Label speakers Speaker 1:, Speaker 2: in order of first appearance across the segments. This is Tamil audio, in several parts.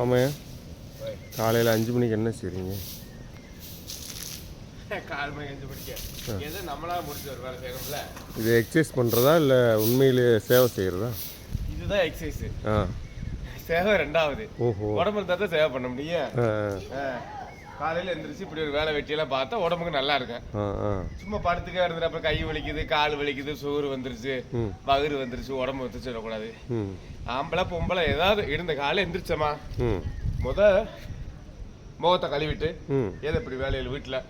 Speaker 1: மாமே காலையில் 5 மணிக்கு என்ன செய்கிறீங்க?
Speaker 2: கால் மணி 5 மணிக்கு எது நம்மளால முடிஞ்ச ஒரு வேலை செய்யணும்ல.
Speaker 1: இது எக்ஸசைஸ் பண்ணுறதா இல்லை உண்மையிலேயே சேவை செய்கிறதா?
Speaker 2: இதுதான் எக்ஸசைஸ். சேவை ரெண்டாவது.
Speaker 1: ஓஹோ.
Speaker 2: உடம்பு இருந்தால் தான் சேவை பண்ண முடியும். காலையில் எழுந்திரிச்சு இப்படி ஒரு வேலை வெட்டியெல்லாம் பார்த்தா உடம்புக்கு நல்லா இருக்கும். சும்மா படுத்துக்க இருந்துட்டு அப்புறம் கை வலிக்குது, கால் வலிக்குது, சுகர் வந்துருச்சு, பகுரு வந்துருச்சு, உடம்பு வந்துருச்சு சொல்லக்கூடாது. ஆம்பளை பொம்பளை ஏதாவது இருந்த காலையில் எந்திரிச்சோமா முகத்தை கழுவிட்டு ஏதோ இப்படி வேலையில் வீட்டில்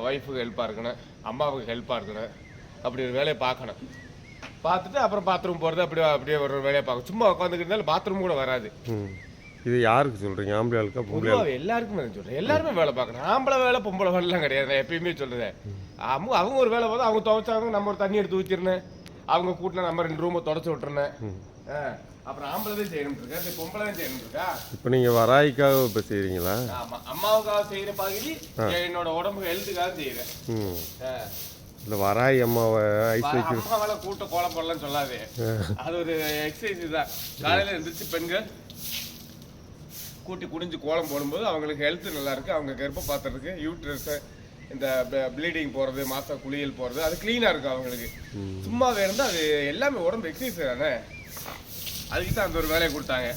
Speaker 2: ஒய்ஃபுக்கு ஹெல்ப்பாக இருக்கணும், அம்மாவுக்கு ஹெல்ப்பாக இருக்கணும், அப்படி ஒரு வேலையை பார்க்கணும். பார்த்துட்டு அப்புறம் பாத்ரூம் போகிறது அப்படியே ஒரு வேலையை பார்க்கணும். சும்மா உட்காந்துக்கிட்டாலும் பாத்ரூம் கூட வராது.
Speaker 1: இது யாருக்கு சொல்கிறீங்க? ஆம்பளை ஆளுக்கா பொம்பளை ஆளுக்கா?
Speaker 2: எல்லாருக்குமே சொல்கிறேன். எல்லாருமே வேலை பார்க்கணும். ஆம்பளை வேலை பொம்பளை வேலைலாம் கிடையாது. நான் எப்பயுமே சொல்லுறேன். அவங்க ஒரு வேலை பார்த்தா அவங்க துவைச்சாங்க, நம்ம ஒரு தண்ணி எடுத்து ஊற்றிருந்தேன், அவங்க கூட்டினா நம்ம 2 ரூமை தொடச்சி விட்டுருந்தேன். அப்புறம் ஆம்பளை தான் செய்யணும் இருக்கா, பொம்பளை தான் செய்யணும் இருக்கா?
Speaker 1: இப்போ நீங்கள் வராய்க்காக இப்போ செய்கிறீங்களா?
Speaker 2: ஆமாம், அம்மாவுக்காக செய்கிற பகுதி என்னோட உடம்பு ஹெல்த்துக்காக செய்கிறேன்.
Speaker 1: இல்லை வராய் அம்மாவை ஐஸ் வைக்கிறது
Speaker 2: அம்மாவால கூட்ட கோலம் போடலாம்னு சொல்லாது. அது ஒரு எக்ஸசைஸ் தான். காலையில் எழுந்திரிச்சு பெண்கள் கூட்டி குடிஞ்சு கோலம் போடும்போது அவங்களுக்கு ஹெல்த் நல்லா இருக்குது. அவங்க கர்ப்ப பாத்திரத்துக்கு யூட்ரஸ் இந்த ப்ளீடிங் போகிறது, மாச குளியல் போகிறது, அது க்ளீனாக இருக்கும் அவங்களுக்கு. சும்மாவே இருந்தால் அது எல்லாமே உடம்பு எக்ஸசைஸ் தானே. அதுக்கு தான் அந்த ஒரு வேலையை கொடுத்தாங்க.